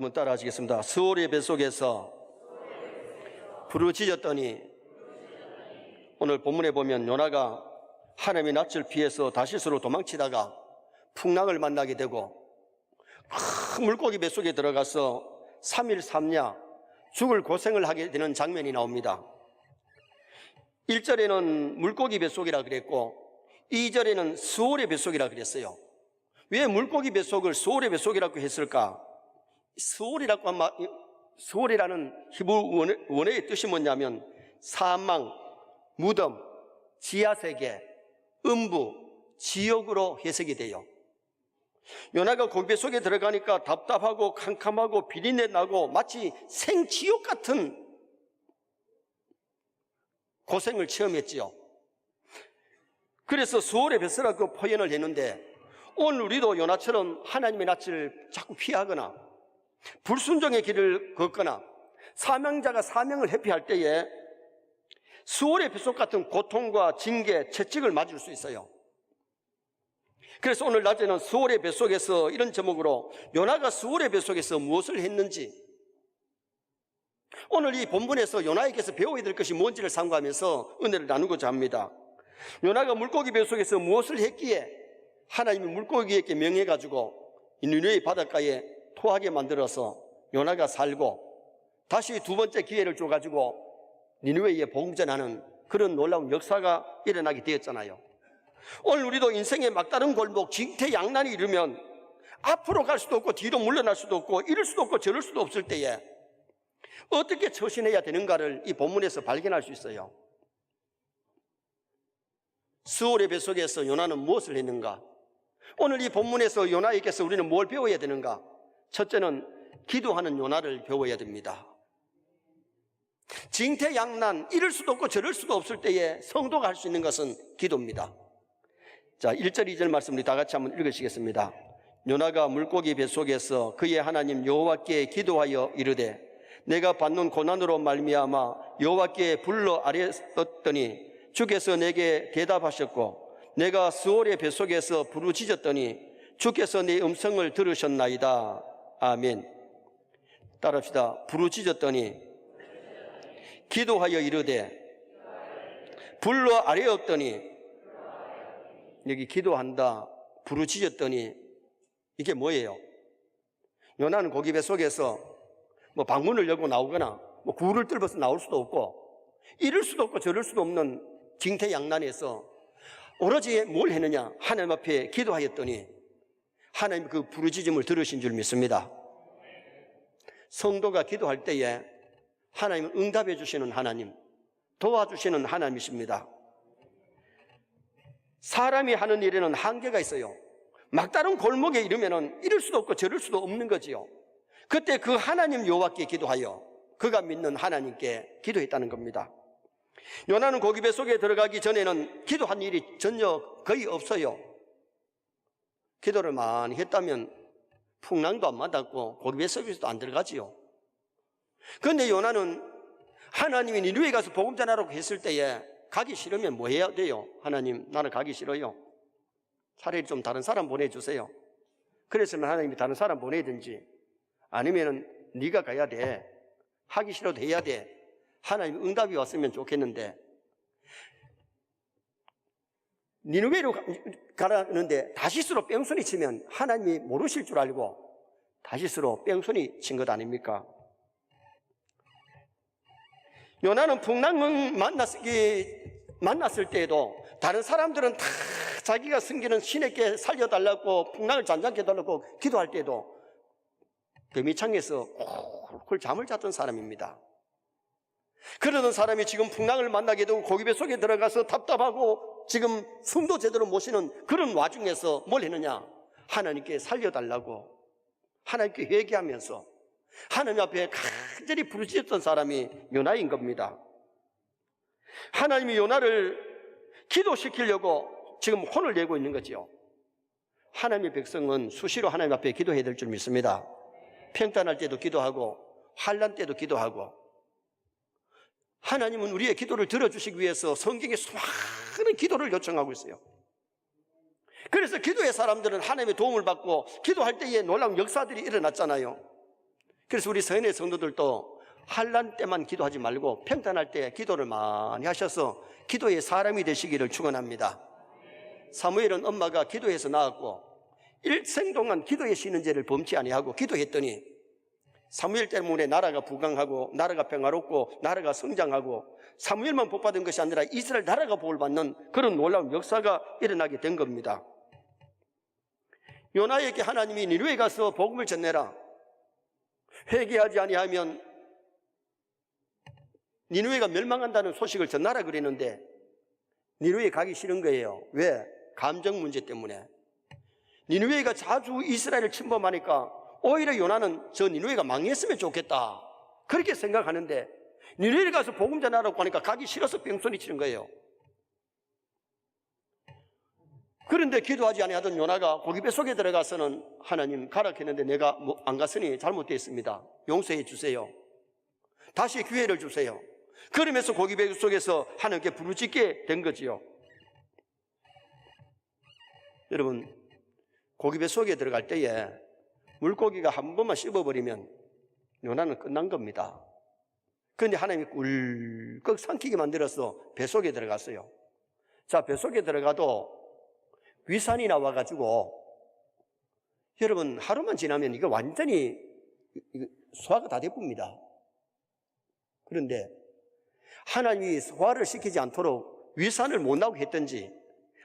한번 따라 하시겠습니다. 수월의 뱃속에서 부르짖었더니. 오늘 본문에 보면 요나가 하나님의 낯을 피해서 다시스로 도망치다가 풍랑을 만나게 되고 큰 물고기 뱃속에 들어가서 3일 3야 죽을 고생을 하게 되는 장면이 나옵니다. 1절에는 물고기 뱃속이라 그랬고 2절에는 수월의 뱃속이라 그랬어요. 왜 물고기 뱃속을 수월의 뱃속이라고 했을까? 수월이라는 히브리 원어의 뜻이 뭐냐면 사망, 무덤, 지하세계, 음부, 지옥으로 해석이 돼요. 요나가 고기 뱃속에 들어가니까 답답하고 캄캄하고 비린내 나고 마치 생지옥 같은 고생을 체험했지요. 그래서 수월의 뱃속이라고 표현을 했는데, 오늘 우리도 요나처럼 하나님의 낯을 자꾸 피하거나 불순종의 길을 걷거나 사명자가 사명을 회피할 때에 수월의 뱃속 같은 고통과 징계, 채찍을 맞을 수 있어요. 그래서 오늘 낮에는 수월의 뱃속에서 이런 제목으로 요나가 수월의 뱃속에서 무엇을 했는지, 오늘 이 본문에서 요나에게서 배워야 될 것이 뭔지를 상고하면서 은혜를 나누고자 합니다. 요나가 물고기 뱃속에서 무엇을 했기에 하나님이 물고기에게 명해가지고 이 니느웨 바닷가에 토하게 만들어서 요나가 살고 다시 두 번째 기회를 줘가지고 니느웨에 복음 전하는 그런 놀라운 역사가 일어나게 되었잖아요. 오늘 우리도 인생의 막다른 골목, 징태양난이 이르면 앞으로 갈 수도 없고 뒤로 물러날 수도 없고 이럴 수도 없고 저럴 수도 없을 때에 어떻게 처신해야 되는가를 이 본문에서 발견할 수 있어요. 수월의 뱃속에서 요나는 무엇을 했는가? 오늘 이 본문에서 요나에게서 우리는 뭘 배워야 되는가? 첫째는 기도하는 요나를 배워야 됩니다. 징태양난, 이럴 수도 없고 저럴 수도 없을 때에 성도가 할 수 있는 것은 기도입니다. 자, 1절 2절 말씀 우리 다 같이 한번 읽으시겠습니다. 요나가 물고기 뱃속에서 그의 하나님 여호와께 기도하여 이르되 내가 받는 고난으로 말미암아 여호와께 불러 아뢰었더니 주께서 내게 대답하셨고 내가 수월의 뱃속에서 부르짖었더니 주께서 내 음성을 들으셨나이다. 아멘. 따라합시다. 부르짖었더니, 기도하여 이르되, 불러 아뢰었더니. 여기 기도한다, 부르짖었더니, 이게 뭐예요? 요나는 고기 뱃속에서 뭐 방문을 열고 나오거나 뭐 굴을 뚫어서 나올 수도 없고 이럴 수도 없고 저럴 수도 없는 징태양난에서 오로지 뭘 했느냐? 하나님 앞에 기도하였더니 하나님 그 부르짖음을 들으신 줄 믿습니다. 성도가 기도할 때에 하나님은 응답해 주시는 하나님, 도와주시는 하나님이십니다. 사람이 하는 일에는 한계가 있어요. 막다른 골목에 이르면은 이럴 수도 없고 저럴 수도 없는 거지요. 그때 그 하나님 여호와께 기도하여 그가 믿는 하나님께 기도했다는 겁니다. 요나는 고기 뱃속에 들어가기 전에는 기도한 일이 전혀 거의 없어요. 기도를 많이 했다면 풍랑도 안 맞았고 고기 뱃속에서도 안 들어가지요. 그런데 요나는 하나님이 니느웨에 가서 복음 전하라고 했을 때에 가기 싫으면 뭐 해야 돼요? 하나님, 나는 가기 싫어요. 차라리 좀 다른 사람 보내주세요. 그랬으면 하나님이 다른 사람 보내든지 아니면은 네가 가야 돼. 하기 싫어도 해야 돼. 하나님 응답이 왔으면 좋겠는데 니느웨로 가라는데 다시스로 뺑소니 치면 하나님이 모르실 줄 알고 다시스로 뺑소니 친 것 아닙니까? 요나는 풍랑을 만났을 때에도 다른 사람들은 다 자기가 섬기는 신에게 살려달라고 풍랑을 잔잔케 해달라고 기도할 때에도 더미창에서 콜콜 잠을 잤던 사람입니다. 그러던 사람이 지금 풍랑을 만나게 되고 고기배 속에 들어가서 답답하고 지금 숨도 제대로 못 쉬는 그런 와중에서 뭘 했느냐? 하나님께 살려달라고 하나님께 회개하면서 하나님 앞에 간절히 부르짖었던 사람이 요나인 겁니다. 하나님이 요나를 기도시키려고 지금 혼을 내고 있는 거죠. 하나님의 백성은 수시로 하나님 앞에 기도해야 될 줄 믿습니다. 평탄할 때도 기도하고 환난 때도 기도하고, 하나님은 우리의 기도를 들어주시기 위해서 성경에 수많은 기도를 요청하고 있어요. 그래서 기도의 사람들은 하나님의 도움을 받고 기도할 때에 놀라운 역사들이 일어났잖아요. 그래서 우리 서인의 성도들도 환난 때만 기도하지 말고 평탄할 때 기도를 많이 하셔서 기도의 사람이 되시기를 축원합니다. 사무엘은 엄마가 기도해서 낳았고 일생 동안 기도의 쉬는 죄를 범치 아니하고 기도했더니 사무엘 때문에 나라가 부강하고 나라가 평화롭고 나라가 성장하고 사무엘만 복받은 것이 아니라 이스라엘 나라가 복을 받는 그런 놀라운 역사가 일어나게 된 겁니다. 요나에게 하나님이 니느웨에 가서 복음을 전해라, 회개하지 아니하면 니느웨가 멸망한다는 소식을 전하라 그랬는데 니느웨에 가기 싫은 거예요. 왜? 감정 문제 때문에. 니느웨가 자주 이스라엘을 침범하니까 오히려 요나는 저 니느웨가 망했으면 좋겠다 그렇게 생각하는데, 니느웨에 가서 복음 전하라고 하니까 가기 싫어서 뺑소니 치는 거예요. 그런데 기도하지 아니하던 요나가 고기 뱃속에 들어가서는 하나님 가라 했는데 내가 안 갔으니 잘못되었습니다, 용서해 주세요, 다시 기회를 주세요. 그러면서 고기 뱃속에서 하나님께 부르짖게 된 거지요. 여러분, 고기 뱃속에 들어갈 때에 물고기가 한 번만 씹어버리면 요나는 끝난 겁니다. 그런데 하나님이 꿀꺽 삼키게 만들어서 뱃속에 들어갔어요. 자, 뱃속에 들어가도 위산이 나와가지고 여러분 하루만 지나면 이거 완전히 소화가 다 돼봅니다. 그런데 하나님이 소화를 시키지 않도록 위산을 못 나오게 했던지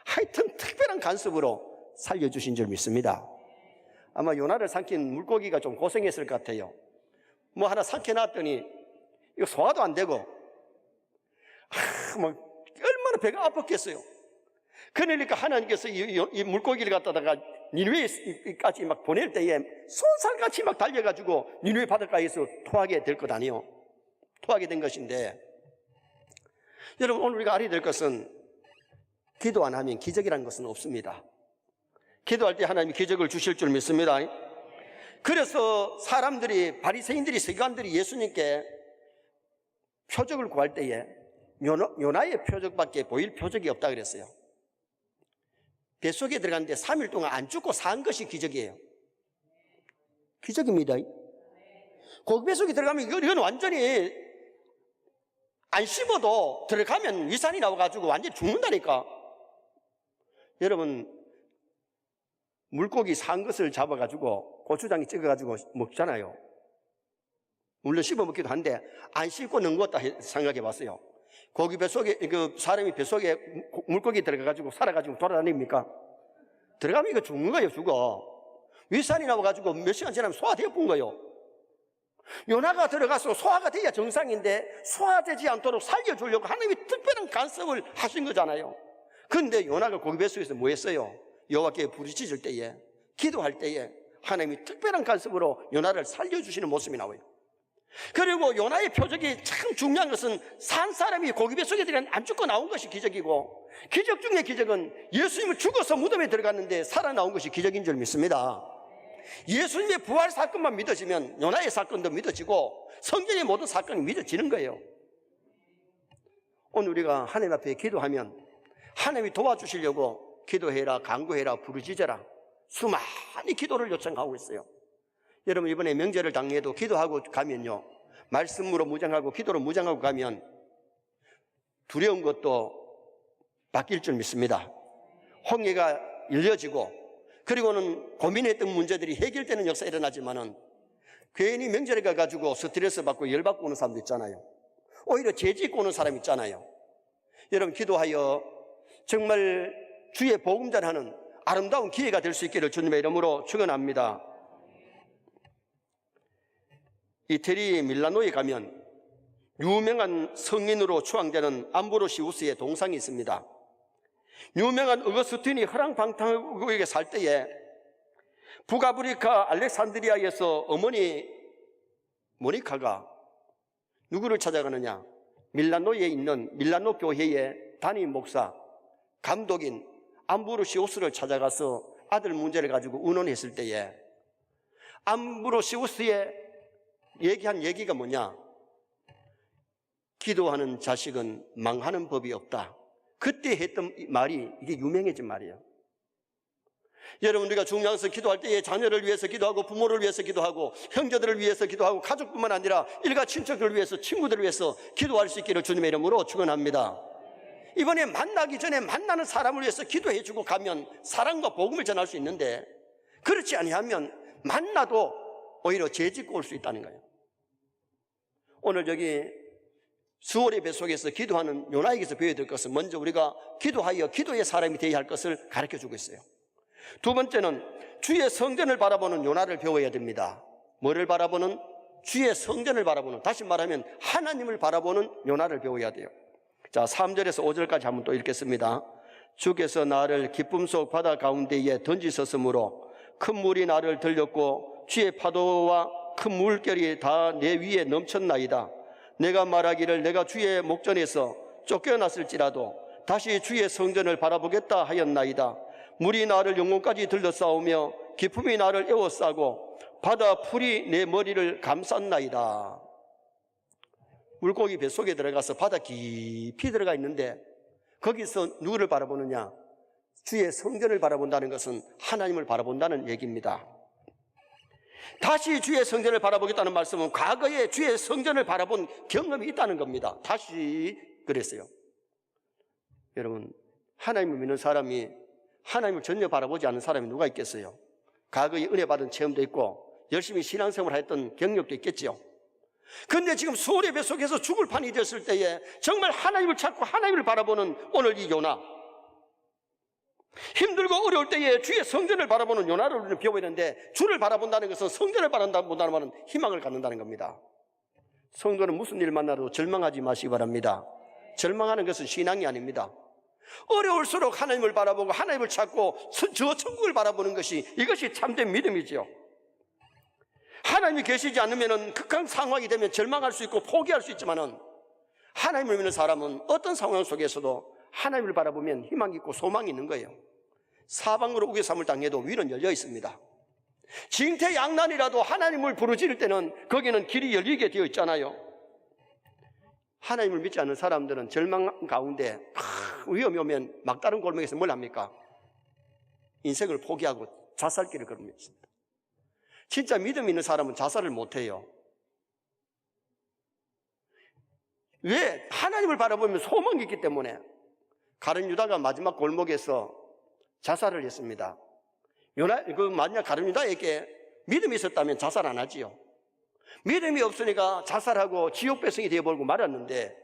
하여튼 특별한 간섭으로 살려주신 줄 믿습니다. 아마 요나를 삼킨 물고기가 좀 고생했을 것 같아요. 뭐 하나 삼켜놨더니 이거 소화도 안 되고 막 얼마나 배가 아팠겠어요. 그러니까 하나님께서 이 물고기를 갖다가 니느웨까지 막 보낼 때에 손살같이 막 달려가지고 니느웨 바닷가에서 토하게 될 것 아니에요. 토하게 된 것인데, 여러분 오늘 우리가 알아야 될 것은 기도 안 하면 기적이라는 것은 없습니다. 기도할 때 하나님이 기적을 주실 줄 믿습니다. 그래서 사람들이, 바리새인들이, 서기관들이 예수님께 표적을 구할 때에 요나의 표적밖에 보일 표적이 없다 그랬어요. 뱃속에 들어갔는데 3일 동안 안 죽고 산 것이 기적이에요. 기적입니다. 고기 뱃속에 들어가면 이건 완전히 안 씹어도 들어가면 위산이 나와가지고 완전히 죽는다니까. 여러분, 물고기 산 것을 잡아가지고 고추장에 찍어가지고 먹잖아요. 물론 씹어 먹기도 한데 안 씹고 넘겼다 생각해 봤어요. 고기 뱃속에, 사람이 뱃속에 물고기 들어가가지고 살아가지고 돌아다닙니까? 들어가면 이거 죽는 거예요, 죽어. 위산이 나와가지고 몇 시간 지나면 소화되어 본 거예요. 요나가 들어가서 소화가 돼야 정상인데 소화되지 않도록 살려주려고 하나님이 특별한 간섭을 하신 거잖아요. 그런데 요나가 고기 뱃속에서 뭐 했어요? 여호와께 부르짖을 때에, 기도할 때에 하나님이 특별한 간섭으로 요나를 살려주시는 모습이 나와요. 그리고 요나의 표적이 참 중요한 것은 산 사람이 고기 뱃속에 들어간 안 죽고 나온 것이 기적이고, 기적 중의 기적은 예수님은 죽어서 무덤에 들어갔는데 살아나온 것이 기적인 줄 믿습니다. 예수님의 부활 사건만 믿어지면 요나의 사건도 믿어지고 성경의 모든 사건이 믿어지는 거예요. 오늘 우리가 하나님 앞에 기도하면 하나님이 도와주시려고 기도해라, 간구해라, 부르짖어라, 수많이 기도를 요청하고 있어요. 여러분, 이번에 명절을 당해도 기도하고 가면요, 말씀으로 무장하고 기도로 무장하고 가면 두려운 것도 바뀔 줄 믿습니다. 홍해가 열려지고, 그리고는 고민했던 문제들이 해결되는 역사가 일어나지만은 괜히 명절에 가가지고 스트레스 받고 열받고 오는 사람도 있잖아요. 오히려 죄짓고 오는 사람 있잖아요. 여러분, 기도하여 정말 주의 복음 전하는 아름다운 기회가 될 수 있기를 주님의 이름으로 축원합니다. 이태리 밀라노에 가면 유명한 성인으로 추앙되는 암브로시우스의 동상이 있습니다. 유명한 어거스틴이 허랑방탕하게 살 때에 북아프리카 알렉산드리아에서 어머니 모니카가 누구를 찾아가느냐? 밀라노에 있는 밀라노 교회의 담임 목사, 감독인 암브로시우스를 찾아가서 아들 문제를 가지고 의논했을 때에 암브로시우스의 얘기한 얘기가 뭐냐? 기도하는 자식은 망하는 법이 없다. 그때 했던 말이 이게 유명해진 말이에요. 여러분, 우리가 중요해서 기도할 때에 자녀를 위해서 기도하고 부모를 위해서 기도하고 형제들을 위해서 기도하고 가족뿐만 아니라 일가 친척들을 위해서 친구들을 위해서 기도할 수 있기를 주님의 이름으로 축원합니다. 이번에 만나기 전에 만나는 사람을 위해서 기도해 주고 가면 사랑과 복음을 전할 수 있는데, 그렇지 아니하면 만나도 오히려 죄짓고 올 수 있다는 거예요. 오늘 여기 수월의 뱃속에서 기도하는 요나에게서 배워야 될 것은 먼저 우리가 기도하여 기도의 사람이 되어야 할 것을 가르쳐 주고 있어요. 두 번째는 주의 성전을 바라보는 요나를 배워야 됩니다. 뭐를 바라보는? 주의 성전을 바라보는, 다시 말하면 하나님을 바라보는 요나를 배워야 돼요. 자, 3절에서 5절까지 한번 또 읽겠습니다. 주께서 나를 기쁨 속 바다 가운데에 던지셨으므로 큰 물이 나를 들렸고 주의 파도와 큰 물결이 다 내 위에 넘쳤나이다. 내가 말하기를 내가 주의 목전에서 쫓겨났을지라도 다시 주의 성전을 바라보겠다 하였나이다. 물이 나를 영혼까지 들러싸우며 기품이 나를 에워싸고 바다 풀이 내 머리를 감쌌나이다. 물고기 뱃속에 들어가서 바다 깊이 들어가 있는데 거기서 누구를 바라보느냐? 주의 성전을 바라본다는 것은 하나님을 바라본다는 얘기입니다. 다시 주의 성전을 바라보겠다는 말씀은 과거에 주의 성전을 바라본 경험이 있다는 겁니다. 다시 그랬어요. 여러분, 하나님을 믿는 사람이 하나님을 전혀 바라보지 않는 사람이 누가 있겠어요? 과거에 은혜 받은 체험도 있고 열심히 신앙생활을 했던 경력도 있겠죠. 그런데 지금 수월의 뱃속에서 죽을 판이 됐을 때에 정말 하나님을 찾고 하나님을 바라보는 오늘 이 요나, 힘들고 어려울 때에 주의 성전을 바라보는 요나를 우리는 배워야 되는데, 주를 바라본다는 것은 성전을 바라본다는 말은 희망을 갖는다는 겁니다. 성도는 무슨 일 만나도 절망하지 마시기 바랍니다. 절망하는 것은 신앙이 아닙니다. 어려울수록 하나님을 바라보고 하나님을 찾고 저 천국을 바라보는 것이, 이것이 참된 믿음이죠. 하나님이 계시지 않으면 극한 상황이 되면 절망할 수 있고 포기할 수 있지만은, 하나님을 믿는 사람은 어떤 상황 속에서도 하나님을 바라보면 희망이 있고 소망이 있는 거예요. 사방으로 우겨삼을 당해도 위는 열려 있습니다. 징태양난이라도 하나님을 부르짖을 때는 거기는 길이 열리게 되어 있잖아요. 하나님을 믿지 않는 사람들은 절망 가운데 위험이 오면 막다른 골목에서 뭘 합니까? 인생을 포기하고 자살길을 걸습니다. 진짜 믿음 있는 사람은 자살을 못해요. 왜? 하나님을 바라보면 소망이 있기 때문에. 가룟 유다가 마지막 골목에서 자살을 했습니다. 만약 가룟 유다에게 믿음이 있었다면 자살 안 하지요. 믿음이 없으니까 자살하고 지옥 백성이 되어버리고 말았는데,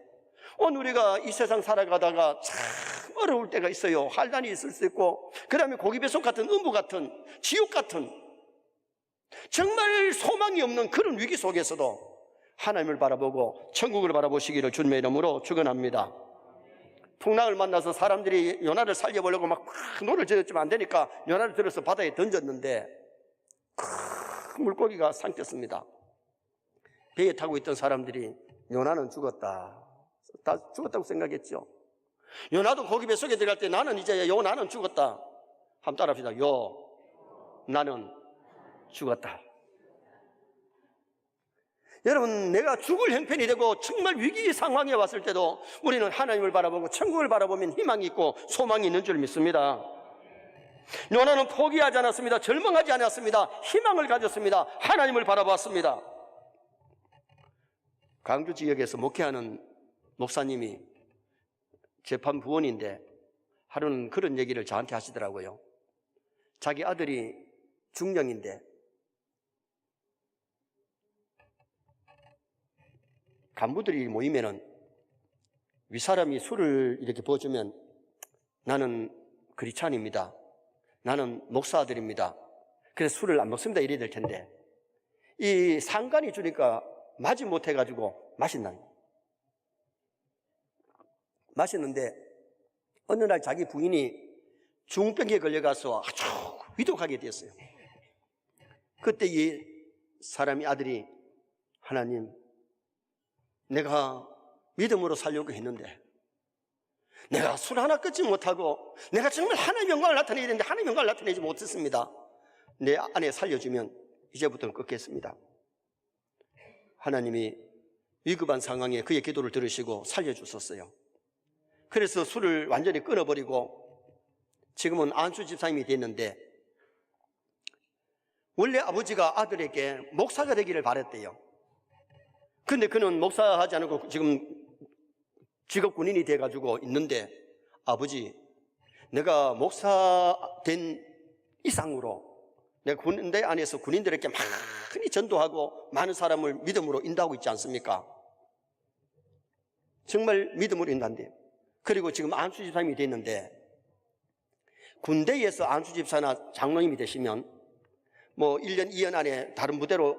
오늘 우리가 이 세상 살아가다가 참 어려울 때가 있어요. 환난이 있을 수 있고, 그 다음에 고기배속 같은 음부 같은 지옥 같은 정말 소망이 없는 그런 위기 속에서도 하나님을 바라보고 천국을 바라보시기를 주님의 이름으로 축원합니다. 풍랑을 만나서 사람들이 요나를 살려보려고 막 노를 지었지만 안 되니까 요나를 들어서 바다에 던졌는데 큰 물고기가 삼켰습니다. 배에 타고 있던 사람들이 요나는 죽었다, 다 죽었다고 생각했죠. 요나도 고기 뱃속에 들어갈 때 나는 이제 요나는 죽었다. 한번 따라합시다. 나는 죽었다. 여러분, 내가 죽을 형편이 되고 정말 위기 상황에 왔을 때도 우리는 하나님을 바라보고 천국을 바라보면 희망이 있고 소망이 있는 줄 믿습니다. 요나는 포기하지 않았습니다. 절망하지 않았습니다. 희망을 가졌습니다. 하나님을 바라봤습니다. 광주 지역에서 목회하는 목사님이 재판부원인데 하루는 그런 얘기를 저한테 하시더라고요. 자기 아들이 중령인데 간부들이 모이면은 윗사람이 술을 이렇게 부어주면 나는 크리스찬입니다, 나는 목사 아들입니다, 그래서 술을 안 먹습니다 이래야 될 텐데, 이 상관이 주니까 마지 못해가지고 마셨는데 어느 날 자기 부인이 중병에 걸려가서 아주 위독하게 되었어요. 그때 이 사람이 아들이 하나님, 내가 믿음으로 살려고 했는데 내가 술 하나 끊지 못하고 내가 정말 하나님의 영광을 나타내야 되는데 하나님의 영광을 나타내지 못했습니다. 내 아내 살려주면 이제부터는 끊겠습니다. 하나님이 위급한 상황에 그의 기도를 들으시고 살려주셨어요. 그래서 술을 완전히 끊어버리고 지금은 안수 집사님이 됐는데, 원래 아버지가 아들에게 목사가 되기를 바랬대요. 근데 그는 목사하지 않고 지금 직업 군인이 돼가지고 있는데, 아버지, 내가 목사 된 이상으로 내가 군대 안에서 군인들에게 많이 전도하고 많은 사람을 믿음으로 인도하고 있지 않습니까? 정말 믿음으로 인도한대요. 그리고 지금 안수집사님이 됐는데, 군대에서 안수집사나 장로님이 되시면 뭐 1년, 2년 안에 다른 부대로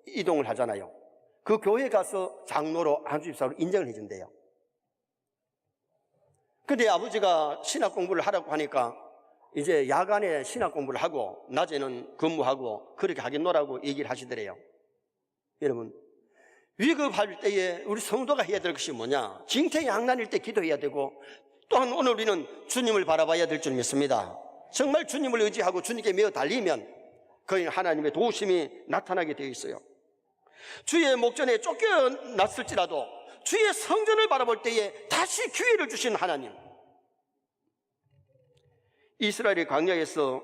이동을 하잖아요. 그 교회에 가서 장로로 안수집사로 인정을 해준대요. 근데 아버지가 신학 공부를 하라고 하니까 이제 야간에 신학 공부를 하고 낮에는 근무하고 그렇게 하겠노라고 얘기를 하시더래요. 여러분, 위급할 때에 우리 성도가 해야 될 것이 뭐냐? 징태양난일 때 기도해야 되고, 또한 오늘 우리는 주님을 바라봐야 될 줄 믿습니다. 정말 주님을 의지하고 주님께 매어 달리면 거기는 하나님의 도우심이 나타나게 되어 있어요. 주의 목전에 쫓겨났을지라도 주의 성전을 바라볼 때에 다시 기회를 주신 하나님. 이스라엘의 광야에서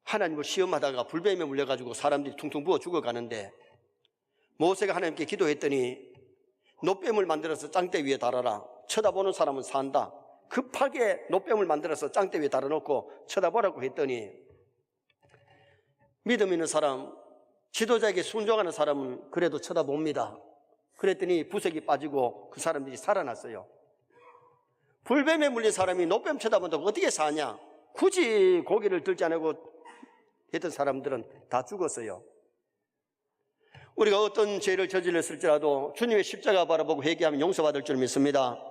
하나님을 시험하다가 불뱀에 물려가지고 사람들이 퉁퉁 부어 죽어가는데, 모세가 하나님께 기도했더니 노뱀을 만들어서 짱대 위에 달아라. 쳐다보는 사람은 산다. 급하게 노뱀을 만들어서 짱대 위에 달아놓고 쳐다보라고 했더니, 믿음 있는 사람, 지도자에게 순종하는 사람은 그래도 쳐다봅니다. 그랬더니 부색이 빠지고 그 사람들이 살아났어요. 불뱀에 물린 사람이 노뱀 쳐다본다고 어떻게 사냐? 굳이 고개를 들지 않고 했던 사람들은 다 죽었어요. 우리가 어떤 죄를 저질렀을지라도 주님의 십자가 바라보고 회개하면 용서받을 줄 믿습니다.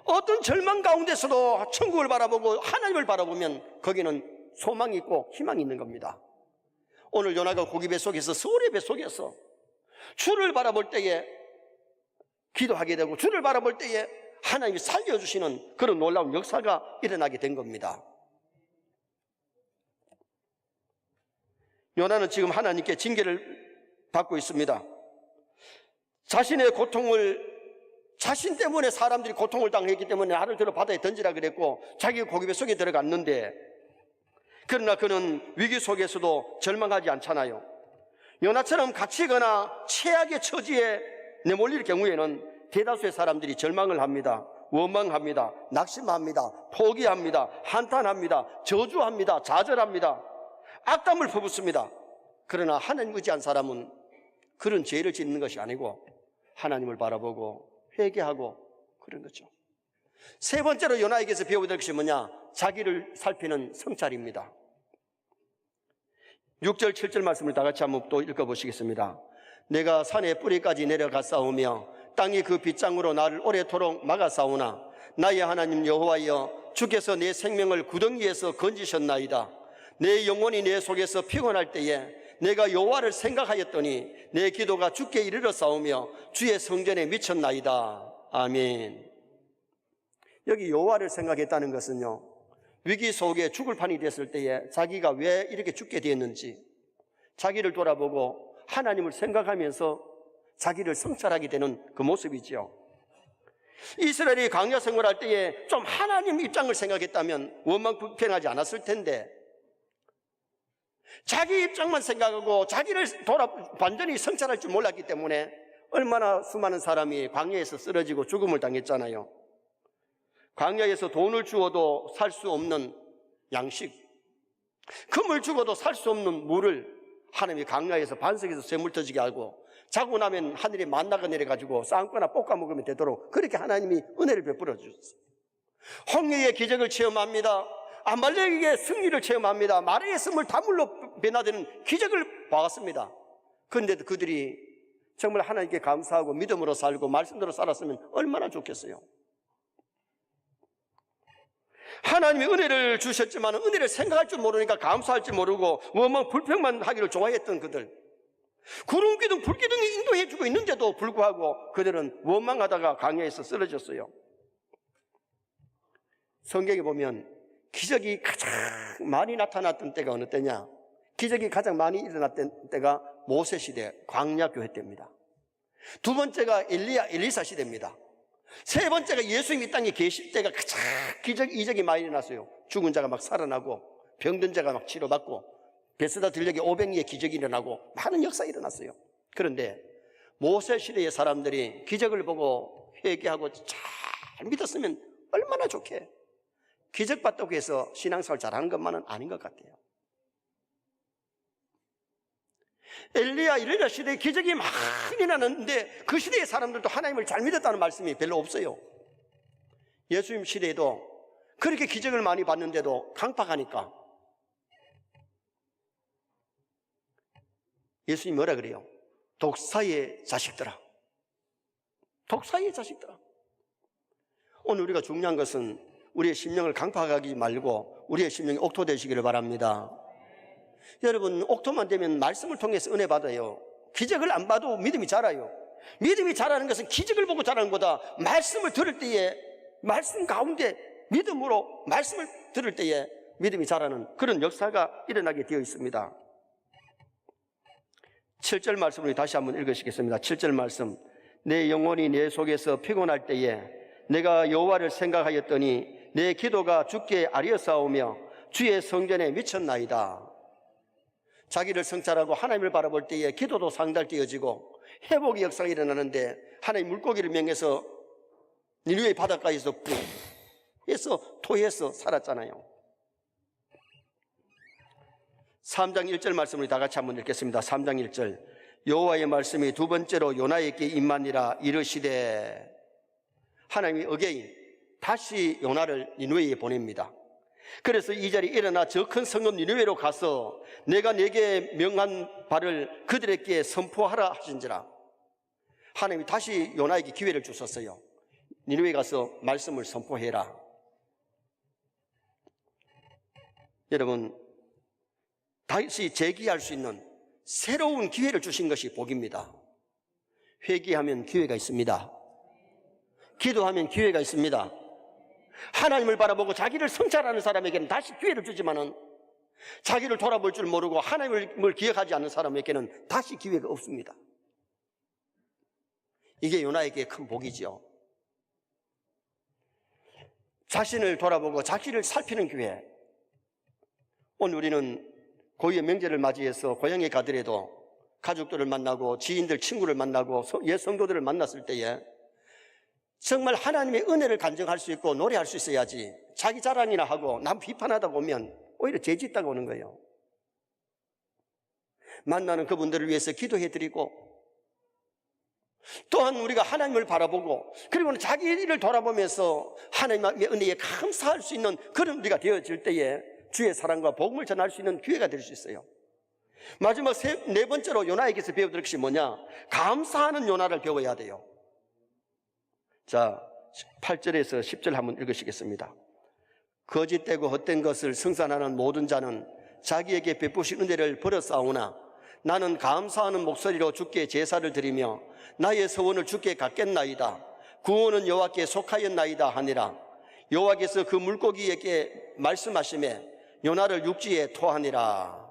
어떤 절망 가운데서도 천국을 바라보고 하나님을 바라보면 거기는 소망이 있고 희망이 있는 겁니다. 오늘 요나가 고기 뱃속에서, 서울의 뱃속에서 주를 바라볼 때에 기도하게 되고 주를 바라볼 때에 하나님이 살려주시는 그런 놀라운 역사가 일어나게 된 겁니다. 요나는 지금 하나님께 징계를 받고 있습니다. 자신의 고통을, 자신 때문에 사람들이 고통을 당했기 때문에 나를 들어 바다에 던지라 그랬고 자기 고기배 속에 들어갔는데, 그러나 그는 위기 속에서도 절망하지 않잖아요. 요나처럼 갇히거나 최악의 처지에 내몰릴 경우에는 대다수의 사람들이 절망을 합니다. 원망합니다. 낙심합니다. 포기합니다. 한탄합니다. 저주합니다. 좌절합니다. 악담을 퍼붓습니다. 그러나 하나님 의지한 사람은 그런 죄를 짓는 것이 아니고 하나님을 바라보고 회개하고 그런 거죠. 세 번째로 요나에게서 배워야 될 것이 뭐냐? 자기를 살피는 성찰입니다. 6절 7절 말씀을 다 같이 한번 또 읽어보시겠습니다. 내가 산의 뿌리까지 내려가 싸우며 땅이 그 빗장으로 나를 오래도록 막아 싸우나 나의 하나님 여호와여, 주께서 내 생명을 구덩이에서 건지셨나이다. 내 영혼이 내 속에서 피곤할 때에 내가 여호와를 생각하였더니 내 기도가 주께 이르러 싸우며 주의 성전에 미쳤나이다. 아멘. 여기 여호와를 생각했다는 것은요, 위기 속에 죽을 판이 됐을 때에 자기가 왜 이렇게 죽게 되었는지 자기를 돌아보고 하나님을 생각하면서 자기를 성찰하게 되는 그 모습이지요. 이스라엘이 광야 생활할 때에 좀 하나님 입장을 생각했다면 원망 불평하지 않았을 텐데, 자기 입장만 생각하고 자기를 완전히 성찰할 줄 몰랐기 때문에 얼마나 수많은 사람이 광야에서 쓰러지고 죽음을 당했잖아요. 광야에서 돈을 주어도 살 수 없는 양식, 금을 주고도 살 수 없는 물을 하나님이 광야에서 반석에서 샘물 터지게 하고, 자고 나면 하늘에 만나가 내려가지고 삶거나 볶아 먹으면 되도록 그렇게 하나님이 은혜를 베풀어 주셨어요. 홍해의 기적을 체험합니다. 아말렉에게 승리를 체험합니다. 마르의 씀을 다물로 변화되는 기적을 봤습니다. 그런데도 그들이 정말 하나님께 감사하고 믿음으로 살고 말씀대로 살았으면 얼마나 좋겠어요. 하나님이 은혜를 주셨지만 은혜를 생각할 줄 모르니까 감사할 줄 모르고 원망 불평만 하기를 좋아했던 그들, 구름 기둥 불 기둥이 인도해 주고 있는데도 불구하고 그들은 원망하다가 강야에서 쓰러졌어요. 성경에 보면 기적이 가장 많이 나타났던 때가 어느 때냐? 기적이 가장 많이 일어났던 때가 모세 시대, 광야 교회 때입니다. 두 번째가 엘리사 시대입니다. 세 번째가 예수님이 이 땅에 계실 때가 가장 이적이 많이 일어났어요. 죽은 자가 막 살아나고 병든 자가 막 치료받고 베스다 들녘에 500리의 기적이 일어나고 많은 역사가 일어났어요. 그런데 모세 시대의 사람들이 기적을 보고 회개하고 잘 믿었으면 얼마나 좋게. 기적 봤다고 해서 신앙생활 잘하는 것만은 아닌 것 같아요. 엘리야 시대에 기적이 많이 나는데 그 시대의 사람들도 하나님을 잘 믿었다는 말씀이 별로 없어요. 예수님 시대에도 그렇게 기적을 많이 봤는데도 강팍하니까 예수님이 뭐라 그래요? 독사의 자식들아. 독사의 자식들아. 오늘 우리가 중요한 것은 우리의 심령을 강팍하지 말고 우리의 심령이 옥토 되시기를 바랍니다. 여러분, 옥토만 되면 말씀을 통해서 은혜 받아요. 기적을 안 봐도 믿음이 자라요. 믿음이 자라는 것은 기적을 보고 자라는 것보다 말씀을 들을 때에, 말씀 가운데 믿음으로 말씀을 들을 때에 믿음이 자라는 그런 역사가 일어나게 되어 있습니다. 7절 말씀을 다시 한번 읽으시겠습니다. 7절 말씀. 내 영혼이 내 속에서 피곤할 때에 내가 여호와를 생각하였더니 내 기도가 주께 아리었사오며 주의 성전에 미쳤나이다. 자기를 성찰하고 하나님을 바라볼 때에 기도도 상달되어지고 회복의 역사가 일어나는데 하나님 물고기를 명해서 니느웨 바닷가에서 푹 해서 토해서 살았잖아요. 3장 1절 말씀을 다 같이 한번 읽겠습니다. 3장 1절. 여호와의 말씀이 두 번째로 요나에게 임하니라 이르시되. 하나님이 어게인 다시 요나를 니느웨에 보냅니다. 그래서 이 자리에 일어나 저 큰 성읍 니느웨로 가서 내가 네게 명한 바를 그들에게 선포하라 하신지라. 하나님이 다시 요나에게 기회를 주셨어요. 니느웨에 가서 말씀을 선포해라. 여러분, 다시 재기할 수 있는 새로운 기회를 주신 것이 복입니다. 회개하면 기회가 있습니다. 기도하면 기회가 있습니다. 하나님을 바라보고 자기를 성찰하는 사람에게는 다시 기회를 주지만은 자기를 돌아볼 줄 모르고 하나님을 기억하지 않는 사람에게는 다시 기회가 없습니다. 이게 요나에게 큰 복이지요. 자신을 돌아보고 자기를 살피는 기회. 오늘 우리는 고유의 명절을 맞이해서 고향에 가더라도 가족들을 만나고 지인들, 친구를 만나고 옛 성도들을 만났을 때에 정말 하나님의 은혜를 간증할 수 있고 노래할 수 있어야지 자기 자랑이나 하고 남 비판하다 보면 오히려 죄짓다가 오는 거예요. 만나는 그분들을 위해서 기도해드리고 또한 우리가 하나님을 바라보고 그리고 자기 일을 돌아보면서 하나님의 은혜에 감사할 수 있는 그런 우리가 되어질 때에 주의 사랑과 복음을 전할 수 있는 기회가 될 수 있어요. 마지막 네 번째로 요나에게서 배워들 것이 뭐냐? 감사하는 요나를 배워야 돼요. 자, 8절에서 10절 한번 읽으시겠습니다. 거짓되고 헛된 것을 승산하는 모든 자는 자기에게 베푸신 은혜를 버렸사오나 나는 감사하는 목소리로 주께 제사를 드리며 나의 서원을 주께 갚겠나이다. 구원은 여호와께 속하였나이다 하니라. 여호와께서 그 물고기에게 말씀하시매 요나를 육지에 토하니라.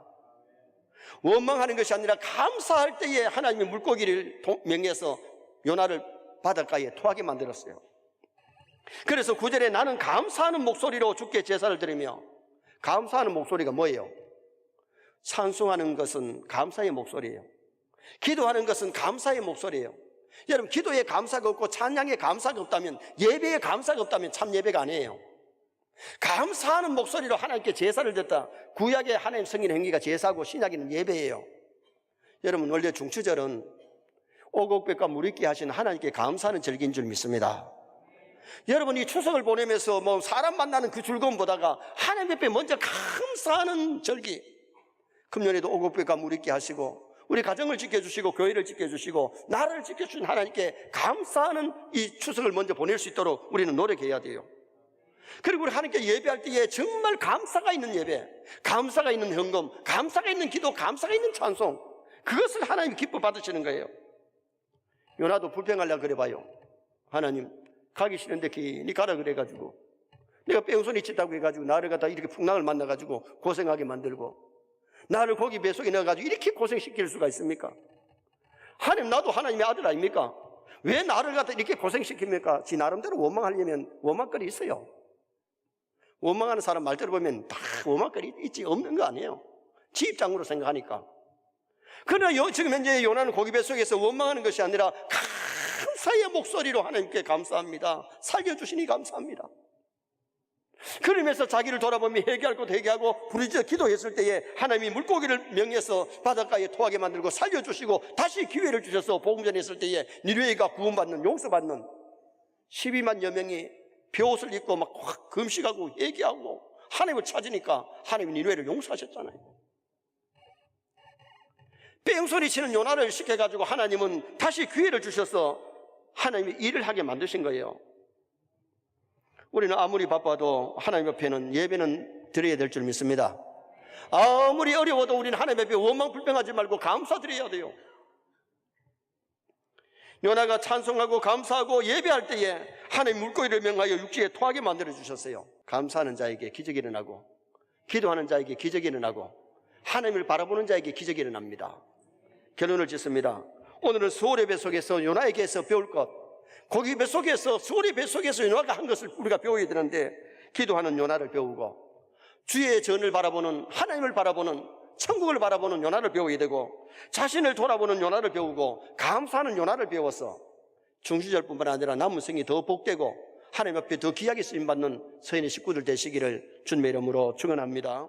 원망하는 것이 아니라 감사할 때에 하나님이 물고기를 명해서 요나를 바닷가에 토하게 만들었어요. 그래서 9절에 나는 감사하는 목소리로 주께 제사를 드리며, 감사하는 목소리가 뭐예요? 찬송하는 것은 감사의 목소리예요. 기도하는 것은 감사의 목소리예요. 여러분, 기도에 감사가 없고 찬양에 감사가 없다면, 예배에 감사가 없다면 참 예배가 아니에요. 감사하는 목소리로 하나님께 제사를 드렸다. 구약의 하나님 성인 행위가 제사고 신약에는 예배예요. 여러분, 원래 중추절은 오곡백과 무리끼 하신 하나님께 감사하는 절기인 줄 믿습니다. 여러분, 이 추석을 보내면서 뭐 사람 만나는 그 즐거움 보다가 하나님 옆에 먼저 감사하는 절기. 금년에도 오곡백과 무리끼 하시고 우리 가정을 지켜주시고 교회를 지켜주시고 나라를 지켜주신 하나님께 감사하는 이 추석을 먼저 보낼 수 있도록 우리는 노력해야 돼요. 그리고 우리 하나님께 예배할 때에 정말 감사가 있는 예배, 감사가 있는 헌금, 감사가 있는 기도, 감사가 있는 찬송, 그것을 하나님이 기뻐 받으시는 거예요. 요나도 불평하려고 그래봐요. 하나님 가기 싫은데 괜히 가라 그래가지고, 내가 뺑소니 치다고 해가지고 나를 갖다 이렇게 풍랑을 만나가지고 고생하게 만들고, 나를 고기 뱃속에 넣어가지고 이렇게 고생시킬 수가 있습니까? 하나님, 나도 하나님의 아들 아닙니까? 왜 나를 갖다 이렇게 고생시킵니까? 지 나름대로 원망하려면 원망거리 있어요. 원망하는 사람 말 들어보면 다 원망거리 있지 없는 거 아니에요. 지 입장으로 생각하니까. 그러나 지금 현재 요나는 고기 뱃속에서 원망하는 것이 아니라 감사의 목소리로 하나님께 감사합니다, 살려주시니 감사합니다. 그러면서 자기를 돌아보며 회개할 것 회개하고 부르짖어 기도했을 때에 하나님이 물고기를 명해서 바닷가에 토하게 만들고 살려주시고 다시 기회를 주셔서 복음 전했을 때에 니느웨가 구원받는, 용서받는 12만여 명이 벼옷을 입고 막 확 금식하고 회개하고 하나님을 찾으니까 하나님이 니느웨를 용서하셨잖아요. 뺑소니 치는 요나를 시켜가지고 하나님은 다시 기회를 주셔서 하나님이 일을 하게 만드신 거예요. 우리는 아무리 바빠도 하나님 앞에는 예배는 드려야 될 줄 믿습니다. 아무리 어려워도 우리는 하나님 앞에 원망 불평하지 말고 감사드려야 돼요. 요나가 찬송하고 감사하고 예배할 때에 하나님 물고기를 명하여 육지에 토하게 만들어 주셨어요. 감사하는 자에게 기적이 일어나고, 기도하는 자에게 기적이 일어나고, 하나님을 바라보는 자에게 기적이 일어납니다. 결론을 짓습니다. 오늘은 수월의 뱃속에서 요나에게서 배울 것, 고기 뱃속에서, 수월의 뱃속에서 요나가 한 것을 우리가 배워야 되는데, 기도하는 요나를 배우고, 주의 전을 바라보는, 하나님을 바라보는, 천국을 바라보는 요나를 배워야 되고, 자신을 돌아보는 요나를 배우고, 감사하는 요나를 배워서 중시절뿐만 아니라 남은 생이 더 복되고 하나님 앞에 더 귀하게 쓰임받는 서인의 식구들 되시기를 주님의 이름으로 축원합니다.